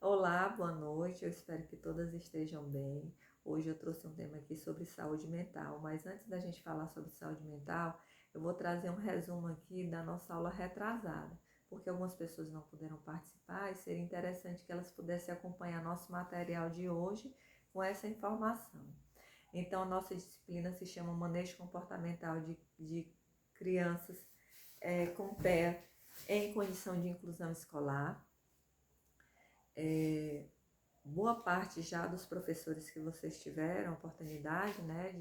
Olá, boa noite. Eu espero que todas estejam bem. Hoje eu trouxe um tema aqui sobre saúde mental, mas antes da gente falar sobre saúde mental, eu vou trazer um resumo aqui da nossa aula retrasada, porque algumas pessoas não puderam participar e seria interessante que elas pudessem acompanhar nosso material de hoje com essa informação. Então, a nossa disciplina se chama Manejo Comportamental de Crianças com TEA em Condição de Inclusão Escolar. Boa parte já dos professores que vocês tiveram oportunidade, né,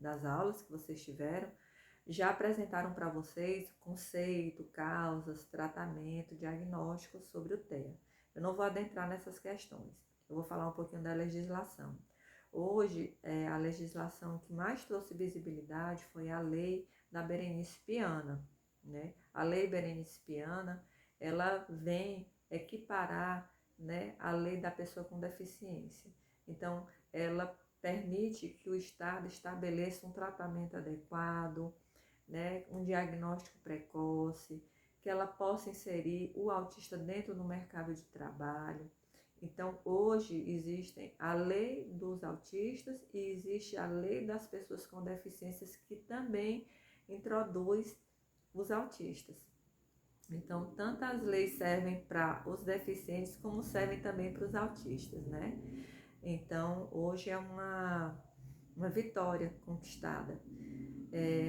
das aulas que vocês tiveram, já apresentaram para vocês conceito, causas, tratamento, diagnóstico sobre o TEA. Eu não vou adentrar nessas questões, eu vou falar um pouquinho da legislação. Hoje, a legislação que mais trouxe visibilidade foi a lei da Berenice Piana, né? A lei Berenice Piana, ela vem equiparar, né, a lei da pessoa com deficiência. Então, ela permite que o Estado estabeleça um tratamento adequado, né, um diagnóstico precoce, que ela possa inserir o autista dentro do mercado de trabalho. Então, hoje existem a lei dos autistas e existe a lei das pessoas com deficiências que também introduz os autistas. Então, tanto as leis servem para os deficientes como servem também para os autistas, né? Então, hoje é uma vitória conquistada.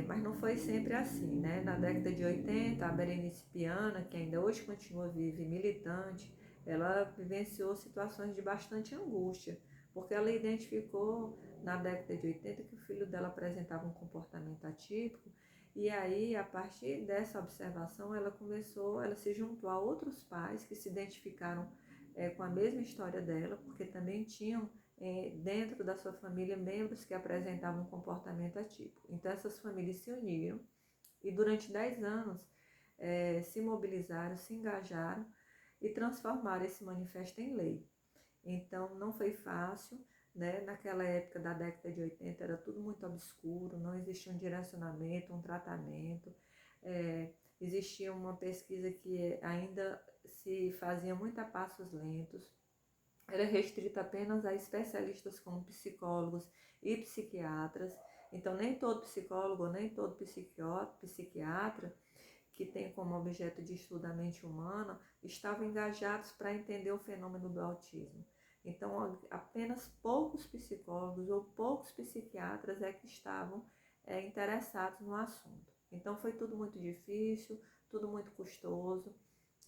Mas não foi sempre assim, né? Na década de 80, a Berenice Piana, que ainda hoje continua viva e militante, ela vivenciou situações de bastante angústia, porque ela identificou na década de 80 que o filho dela apresentava um comportamento atípico, e aí, a partir dessa observação, ela se juntou a outros pais que se identificaram com a mesma história dela, porque também tinham dentro da sua família membros que apresentavam um comportamento atípico. Então essas famílias se uniram e durante 10 anos se mobilizaram, se engajaram e transformaram esse manifesto em lei. Então não foi fácil, né? Naquela época da década de 80 era tudo muito obscuro, não existia um direcionamento, um tratamento, existia uma pesquisa que ainda se fazia muito a passos lentos, era restrita apenas a especialistas como psicólogos e psiquiatras. Então, nem todo psicólogo, nem todo psiquiatra que tem como objeto de estudo a mente humana estavam engajados para entender o fenômeno do autismo. Então, apenas poucos psicólogos ou poucos psiquiatras é que estavam interessados no assunto. Então, foi tudo muito difícil, tudo muito custoso.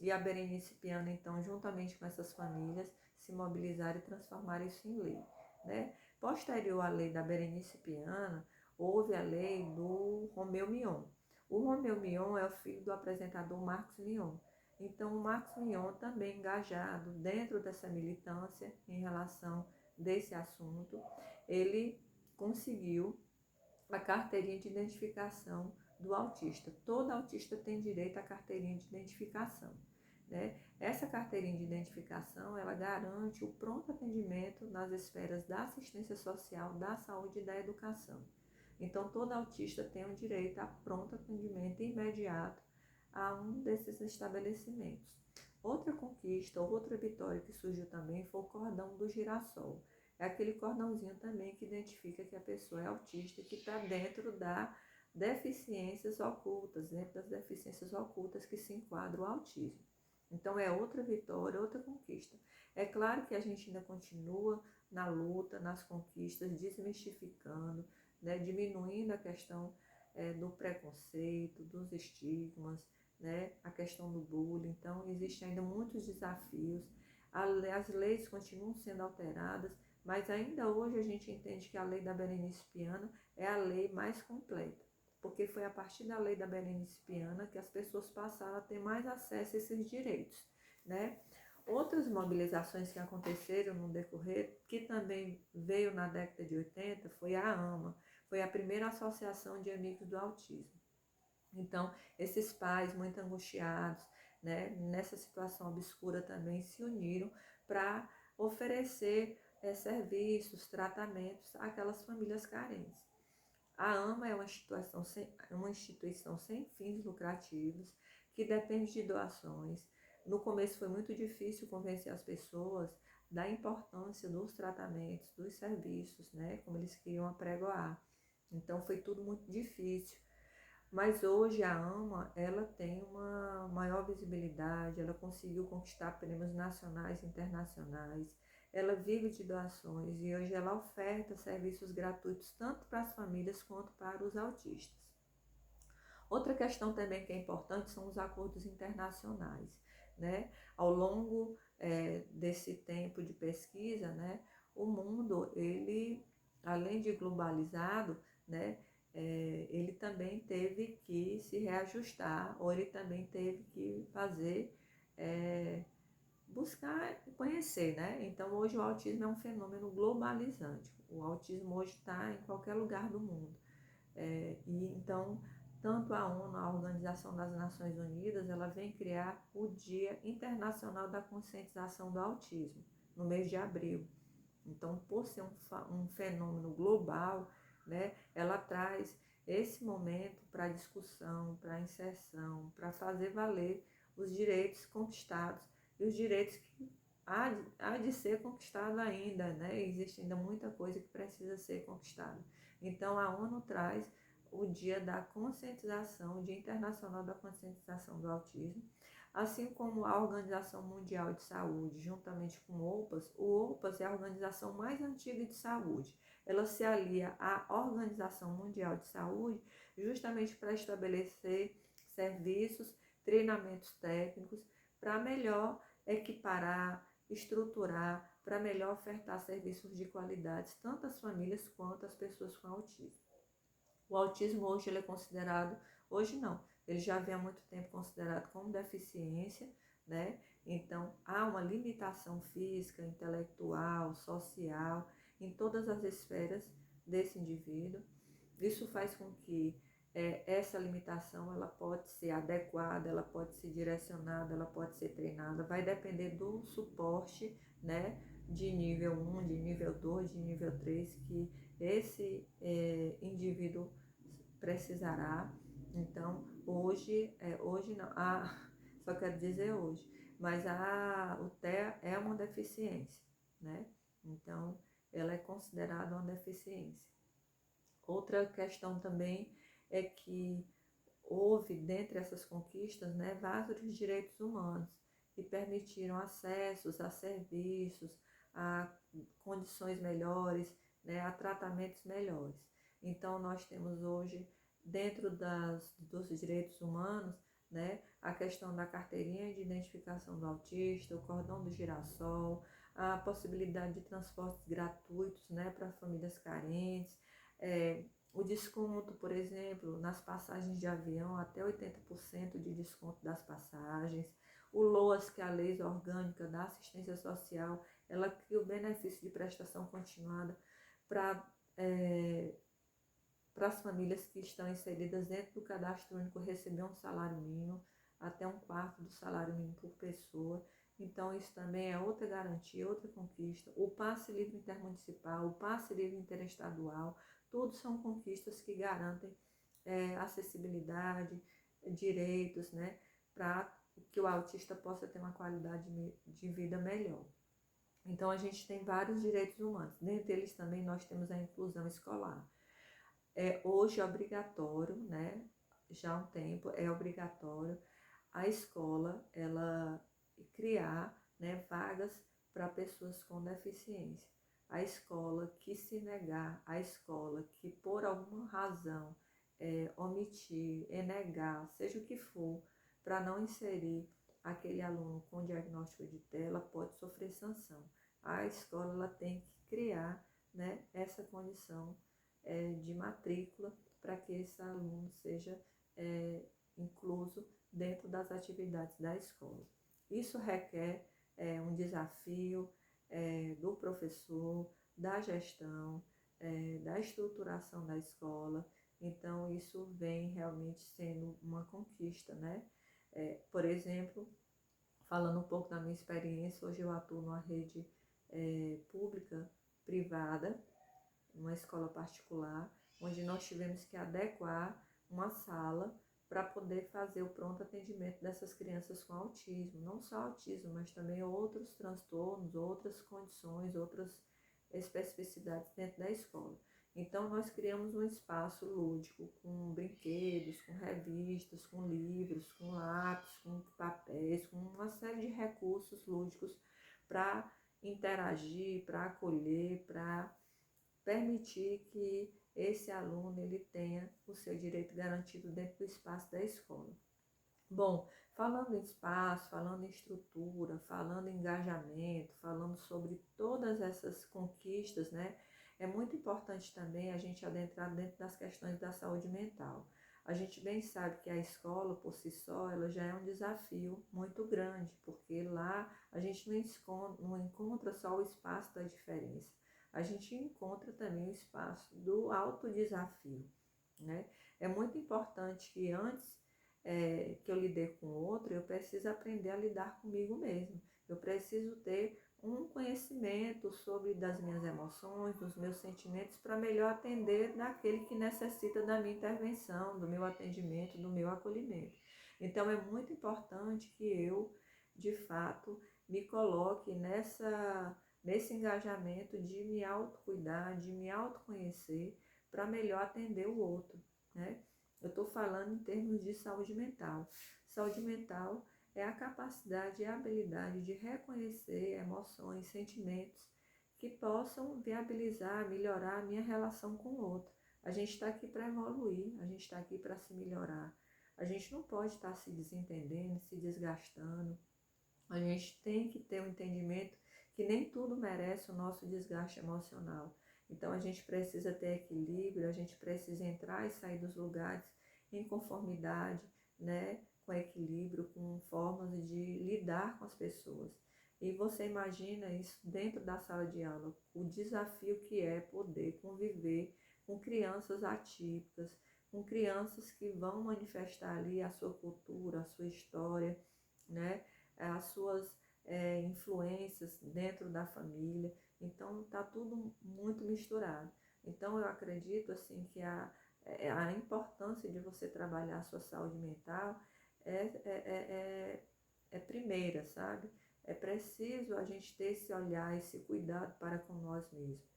E a Berenice Piana, então, juntamente com essas famílias, se mobilizaram e transformaram isso em lei, né? Posterior à lei da Berenice Piana, houve a lei do Romeu Mion. O Romeu Mion é o filho do apresentador Marcos Mion. Então, o Marcos Mion também engajado dentro dessa militância em relação desse assunto, ele conseguiu a carteirinha de identificação do autista. Todo autista tem direito à carteirinha de identificação, né? Essa carteirinha de identificação, ela garante o pronto atendimento nas esferas da assistência social, da saúde e da educação. Então, todo autista tem o direito a pronto atendimento imediato a um desses estabelecimentos. Outra conquista, outra vitória que surgiu também foi o cordão do girassol. É aquele cordãozinho também que identifica que a pessoa é autista, que está dentro das deficiências ocultas, dentro das deficiências ocultas que se enquadra o autismo. Então é outra vitória, outra conquista. É claro que a gente ainda continua na luta, nas conquistas, desmistificando, né, diminuindo a questão do preconceito, dos estigmas, né, a questão do bullying. Então existem ainda muitos desafios. As leis continuam sendo alteradas, mas ainda hoje a gente entende que a lei da Berenice Piana é a lei mais completa, porque foi a partir da lei da Berenice Piana que as pessoas passaram a ter mais acesso a esses direitos, né? Outras mobilizações que aconteceram no decorrer, que também veio na década de 80, foi a AMA, foi a primeira associação de amigos do autismo. Então, esses pais muito angustiados, né, nessa situação obscura também se uniram para oferecer serviços, tratamentos àquelas famílias carentes. A AMA é uma instituição sem fins lucrativos que depende de doações. No começo foi muito difícil convencer as pessoas da importância dos tratamentos, dos serviços, né? Como eles queriam apregoar. Então foi tudo muito difícil. Mas hoje a AMA, ela tem uma maior visibilidade, ela conseguiu conquistar prêmios nacionais e internacionais, ela vive de doações e hoje ela oferta serviços gratuitos tanto para as famílias quanto para os autistas. Outra questão também que é importante são os acordos internacionais, né? Ao longo desse tempo de pesquisa, né, o mundo, ele, além de globalizado, né, ele também teve que se reajustar, ou ele também teve que fazer, buscar e conhecer, né? Então, hoje o autismo é um fenômeno globalizante. O autismo hoje está em qualquer lugar do mundo. E então, tanto a ONU, a Organização das Nações Unidas, ela vem criar o Dia Internacional da Conscientização do Autismo, no mês de abril. Então, por ser um fenômeno global, né, ela traz esse momento para discussão, para inserção, para fazer valer os direitos conquistados e os direitos que há de ser conquistado ainda, né? Existe ainda muita coisa que precisa ser conquistada. Então, a ONU traz o Dia da Conscientização, o Dia Internacional da Conscientização do Autismo, assim como a Organização Mundial de Saúde, juntamente com o OPAS. O OPAS é a organização mais antiga de saúde. Ela se alia à Organização Mundial de Saúde justamente para estabelecer serviços, treinamentos técnicos, para melhor equiparar, estruturar, para melhor ofertar serviços de qualidade, tanto às famílias quanto às pessoas com autismo. O autismo hoje ele é considerado, hoje não, ele já vem há muito tempo considerado como deficiência, né? Então há uma limitação física, intelectual, social, em todas as esferas desse indivíduo. Isso faz com que essa limitação ela pode ser adequada, ela pode ser direcionada, ela pode ser treinada, vai depender do suporte, né, de nível 1, de nível 2, de nível 3, que esse indivíduo precisará. Então, hoje não, só quero dizer hoje, mas o TEA é uma deficiência, né? Então, ela é considerada uma deficiência. Outra questão também é que houve, dentre essas conquistas, né, vários direitos humanos que permitiram acessos a serviços, a condições melhores, né, a tratamentos melhores. Então, nós temos hoje, dentro dos direitos humanos, né, a questão da carteirinha de identificação do autista, o cordão do girassol, a possibilidade de transportes gratuitos, né, para famílias carentes, o desconto, por exemplo, nas passagens de avião, até 80% de desconto das passagens. O LOAS, que é a Lei Orgânica da Assistência Social, ela cria o benefício de prestação continuada para as famílias que estão inseridas dentro do cadastro único receber um salário mínimo, até um quarto do salário mínimo por pessoa. Então, isso também é outra garantia, outra conquista. O passe livre intermunicipal, o passe livre interestadual, tudo são conquistas que garantem acessibilidade, direitos, né, para que o autista possa ter uma qualidade de vida melhor. Então, a gente tem vários direitos humanos. Dentre eles também nós temos a inclusão escolar. Hoje é obrigatório, né, já há um tempo, é obrigatório a escola, ela criar, né, vagas para pessoas com deficiência. A escola que se negar, a escola que por alguma razão omitir, negar, seja o que for, para não inserir aquele aluno com diagnóstico de TEA, pode sofrer sanção. A escola ela tem que criar, né, essa condição de matrícula para que esse aluno seja incluso dentro das atividades da escola. Isso requer um desafio do professor, da gestão, da estruturação da escola. Então, isso vem realmente sendo uma conquista, né? Por exemplo, falando um pouco da minha experiência, hoje eu atuo numa rede pública, privada, uma escola particular, onde nós tivemos que adequar uma sala para poder fazer o pronto atendimento dessas crianças com autismo. Não só autismo, mas também outros transtornos, outras condições, outras especificidades dentro da escola. Então, nós criamos um espaço lúdico com brinquedos, com revistas, com livros, com lápis, com papéis, com uma série de recursos lúdicos para interagir, para acolher, para permitir que esse aluno ele tenha o seu direito garantido dentro do espaço da escola. Bom, falando em espaço, falando em estrutura, falando em engajamento, falando sobre todas essas conquistas, né? É muito importante também a gente adentrar dentro das questões da saúde mental. A gente bem sabe que a escola, por si só, ela já é um desafio muito grande, porque lá a gente não encontra só o espaço da diferença, a gente encontra também o espaço do autodesafio, né? É muito importante que antes que eu lidei com o outro, eu preciso aprender a lidar comigo mesmo. Eu preciso ter um conhecimento sobre das minhas emoções, dos meus sentimentos, para melhor atender daquele que necessita da minha intervenção, do meu atendimento, do meu acolhimento. Então, é muito importante que eu, de fato, me coloque nesse engajamento de me autocuidar, de me autoconhecer, para melhor atender o outro, né? Eu estou falando em termos de saúde mental. Saúde mental é a capacidade e a habilidade de reconhecer emoções, sentimentos que possam viabilizar, melhorar a minha relação com o outro. A gente está aqui para evoluir, a gente está aqui para se melhorar. A gente não pode estar se desentendendo, se desgastando. A gente tem que ter um entendimento que nem tudo merece o nosso desgaste emocional. Então a gente precisa ter equilíbrio, a gente precisa entrar e sair dos lugares em conformidade, né, com equilíbrio, com formas de lidar com as pessoas. E você imagina isso dentro da sala de aula, o desafio que é poder conviver com crianças atípicas, com crianças que vão manifestar ali a sua cultura, a sua história, né, as suas influências dentro da família. Então tá tudo muito misturado. Então eu acredito assim que a importância de você trabalhar a sua saúde mental é primeira, sabe? É preciso a gente ter esse olhar, esse cuidado para com nós mesmos.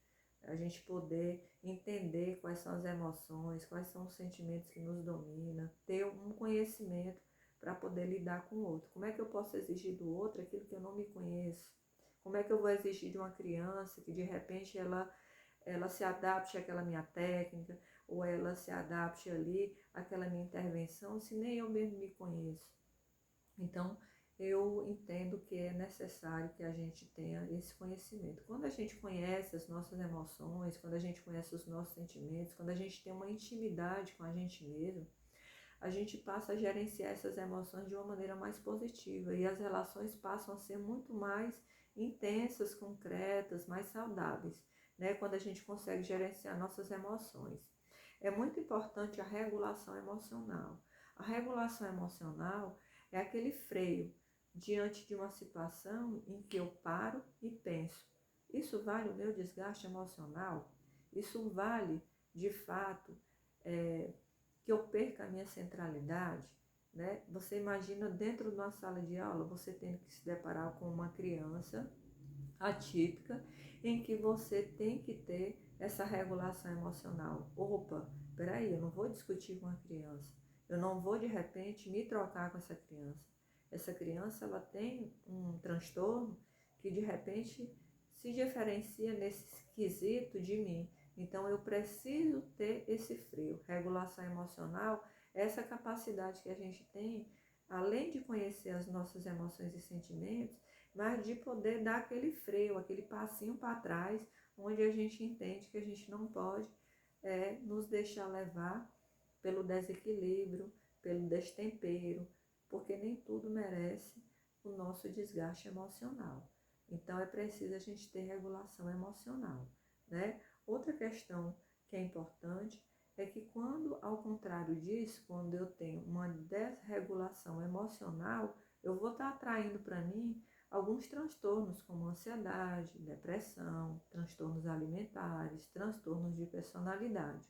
A gente poder entender quais são as emoções, quais são os sentimentos que nos dominam, ter um conhecimento para poder lidar com o outro. Como é que eu posso exigir do outro aquilo que eu não me conheço? Como é que eu vou exigir de uma criança que de repente ela se adapte àquela minha técnica, ou ela se adapte ali àquela minha intervenção, se nem eu mesmo me conheço? Então, eu entendo que é necessário que a gente tenha esse conhecimento. Quando a gente conhece as nossas emoções, quando a gente conhece os nossos sentimentos, quando a gente tem uma intimidade com a gente mesmo, a gente passa a gerenciar essas emoções de uma maneira mais positiva e as relações passam a ser muito mais intensas, concretas, mais saudáveis, né? Quando a gente consegue gerenciar nossas emoções. É muito importante a regulação emocional. A regulação emocional é aquele freio diante de uma situação em que eu paro e penso: isso vale o meu desgaste emocional? Isso vale, de fato, que eu perca a minha centralidade, né? Você imagina dentro de uma sala de aula, você tendo que se deparar com uma criança atípica, em que você tem que ter essa regulação emocional. Opa, peraí, eu não vou discutir com a criança, eu não vou de repente me trocar com essa criança. Essa criança, ela tem um transtorno que de repente se diferencia nesse quesito de mim. Então, eu preciso ter esse freio. Regulação emocional, essa capacidade que a gente tem, além de conhecer as nossas emoções e sentimentos, mas de poder dar aquele freio, aquele passinho para trás, onde a gente entende que a gente não pode nos deixar levar pelo desequilíbrio, pelo destempero, porque nem tudo merece o nosso desgaste emocional. Então, é preciso a gente ter regulação emocional, né? Outra questão que é importante é que quando, ao contrário disso, quando eu tenho uma desregulação emocional, eu vou estar atraindo para mim alguns transtornos como ansiedade, depressão, transtornos alimentares, transtornos de personalidade.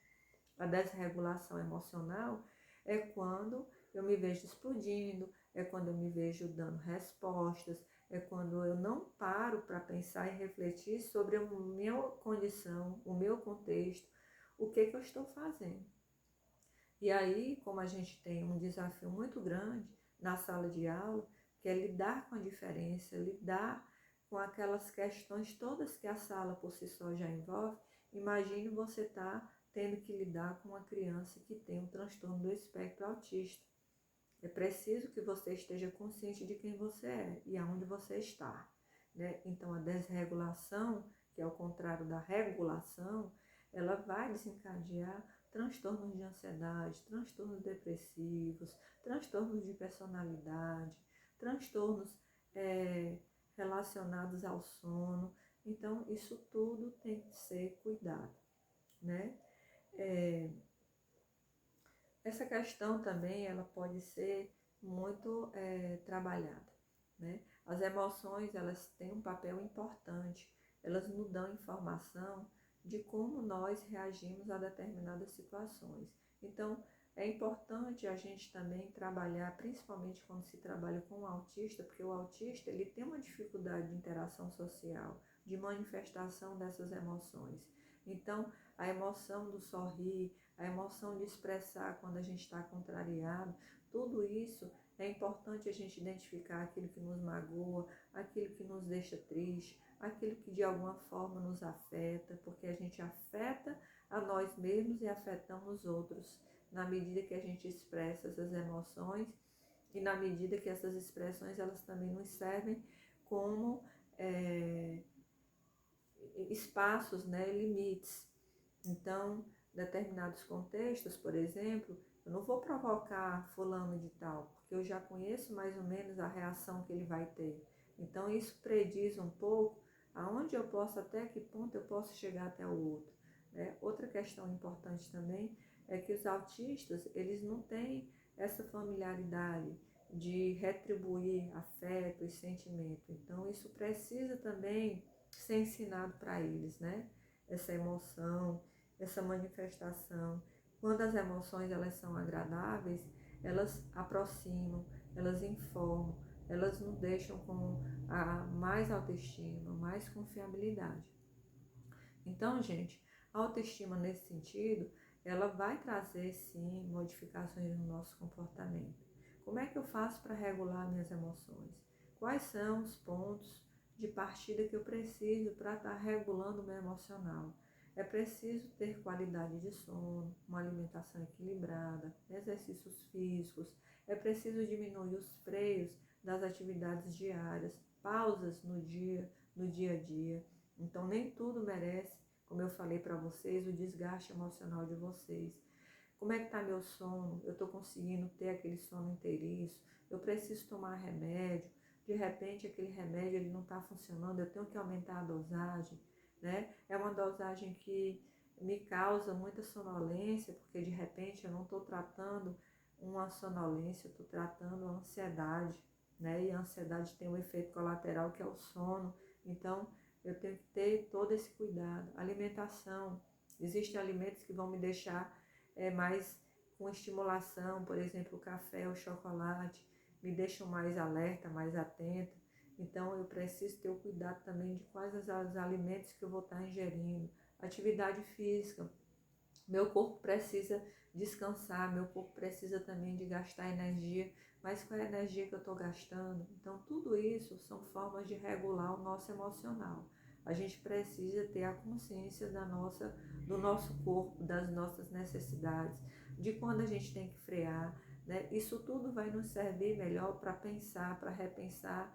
A desregulação emocional É quando eu me vejo explodindo, é quando eu me vejo dando respostas, é quando eu não paro para pensar e refletir sobre a minha condição, o meu contexto, o que eu estou fazendo. E aí, como a gente tem um desafio muito grande na sala de aula, que é lidar com a diferença, lidar com aquelas questões todas que a sala por si só já envolve, imagine você estar tendo que lidar com uma criança que tem um transtorno do espectro autista. É preciso que você esteja consciente de quem você é e aonde você está, né? Então, a desregulação, que é o contrário da regulação, ela vai desencadear transtornos de ansiedade, transtornos depressivos, transtornos de personalidade, transtornos relacionados ao sono. Então, isso tudo tem que ser cuidado, né? Essa questão também ela pode ser muito trabalhada, né? As emoções elas têm um papel importante, elas nos dão informação de como nós reagimos a determinadas situações. Então, é importante a gente também trabalhar, principalmente quando se trabalha com o autista, porque o autista ele tem uma dificuldade de interação social, de manifestação dessas emoções. Então, a emoção do sorrir, a emoção de expressar quando a gente está contrariado, tudo isso é importante a gente identificar aquilo que nos magoa, aquilo que nos deixa triste, aquilo que de alguma forma nos afeta, porque a gente afeta a nós mesmos e afetamos os outros, na medida que a gente expressa essas emoções e na medida que essas expressões elas também nos servem como espaços, né, limites. Então, determinados contextos, por exemplo, eu não vou provocar fulano de tal, porque eu já conheço mais ou menos a reação que ele vai ter. Então, isso prediz um pouco aonde eu posso, até que ponto eu posso chegar até o outro, né? Outra questão importante também é que os autistas, eles não têm essa familiaridade de retribuir afeto e sentimento. Então, isso precisa também ser ensinado para eles, né? Essa emoção, essa manifestação. Quando as emoções elas são agradáveis, elas aproximam, elas informam, elas nos deixam com a mais autoestima, mais confiabilidade. Então, gente, a autoestima nesse sentido, ela vai trazer sim modificações no nosso comportamento. Como é que eu faço para regular minhas emoções? Quais são os pontos de partida que eu preciso para estar regulando o meu emocional? É preciso ter qualidade de sono, uma alimentação equilibrada, exercícios físicos, é preciso diminuir os freios das atividades diárias, pausas no dia a dia. Então, nem tudo merece, como eu falei para vocês, o desgaste emocional de vocês. Como é que está meu sono? Eu estou conseguindo ter aquele sono inteiriço? Eu preciso tomar remédio? De repente, aquele remédio ele não está funcionando, eu tenho que aumentar a dosagem, né? É uma dosagem que me causa muita sonolência, porque de repente eu não estou tratando uma sonolência, eu estou tratando a ansiedade, né? E a ansiedade tem um efeito colateral que é o sono. Então, eu tenho que ter todo esse cuidado. Alimentação. Existem alimentos que vão me deixar mais com estimulação, por exemplo, o café, o chocolate, me deixam mais alerta, mais atenta. Então, eu preciso ter o cuidado também de quais os alimentos que eu vou estar ingerindo. Atividade física. Meu corpo precisa descansar, meu corpo precisa também de gastar energia, mas qual é a energia que eu estou gastando? Então, tudo isso são formas de regular o nosso emocional. A gente precisa ter a consciência do nosso corpo, das nossas necessidades, de quando a gente tem que frear, né? Isso tudo vai nos servir melhor para pensar, para repensar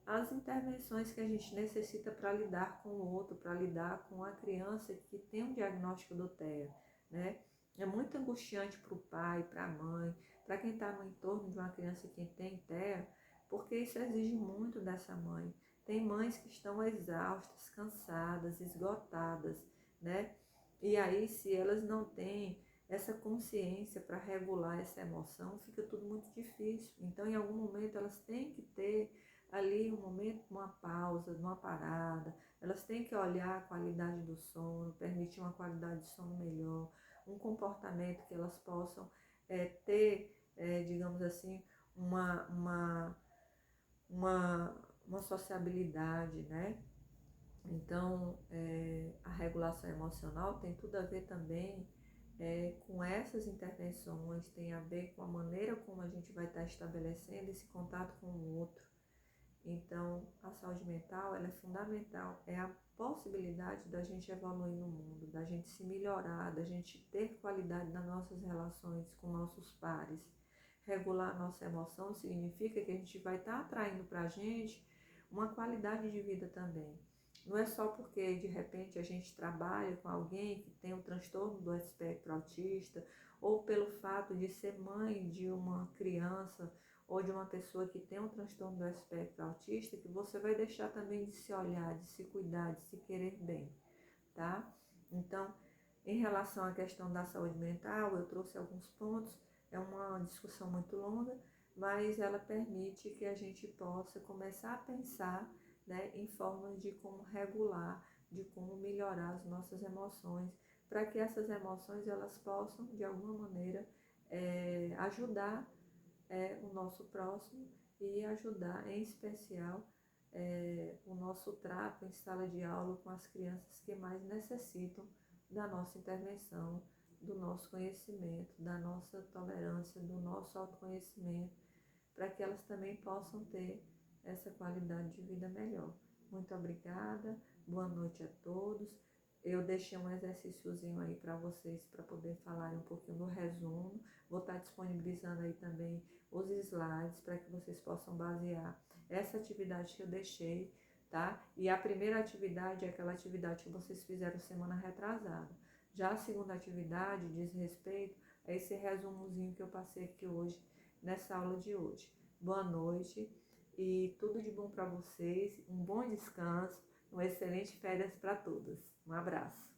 as intervenções que a gente necessita para lidar com o outro, para lidar com a criança que tem um diagnóstico do TEA, né? É muito angustiante para o pai, para a mãe, para quem está no entorno de uma criança que tem TEA, porque isso exige muito dessa mãe. Tem mães que estão exaustas, cansadas, esgotadas, né? E aí, se elas não têm essa consciência para regular essa emoção, fica tudo muito difícil. Então, em algum momento, elas têm que ter ali um momento, uma pausa, uma parada. Elas têm que olhar a qualidade do sono, permitir uma qualidade de sono melhor, um comportamento que elas possam ter, digamos assim, uma, uma, uma sociabilidade, né? Então, a regulação emocional tem tudo a ver também com essas intervenções, tem a ver com a maneira como a gente vai estar estabelecendo esse contato com o outro. Então, a saúde mental ela é fundamental, é a possibilidade da gente evoluir no mundo, da gente se melhorar, da gente ter qualidade nas nossas relações com nossos pares. Regular a nossa emoção significa que a gente vai estar atraindo para a gente uma qualidade de vida também. Não é só porque de repente a gente trabalha com alguém que tem um transtorno do espectro autista, ou pelo fato de ser mãe de uma criança ou de uma pessoa que tem um transtorno do espectro autista, que você vai deixar também de se olhar, de se cuidar, de se querer bem, tá? Então, em relação à questão da saúde mental, eu trouxe alguns pontos, é uma discussão muito longa, mas ela permite que a gente possa começar a pensar, né, em formas de como regular, de como melhorar as nossas emoções, para que essas emoções elas possam, de alguma maneira, ajudar o nosso próximo e ajudar, em especial, o nosso trato em sala de aula com as crianças que mais necessitam da nossa intervenção, do nosso conhecimento, da nossa tolerância, do nosso autoconhecimento, para que elas também possam ter essa qualidade de vida melhor. Muito obrigada, boa noite a todos. Eu deixei um exercíciozinho aí para vocês, para poder falar um pouquinho do resumo. Vou estar disponibilizando aí também os slides para que vocês possam basear essa atividade que eu deixei, tá? E a primeira atividade é aquela atividade que vocês fizeram semana retrasada. Já a segunda atividade diz respeito a esse resumozinho que eu passei aqui hoje, nessa aula de hoje. Boa noite e tudo de bom para vocês, um bom descanso, um excelente férias para todos. Um abraço.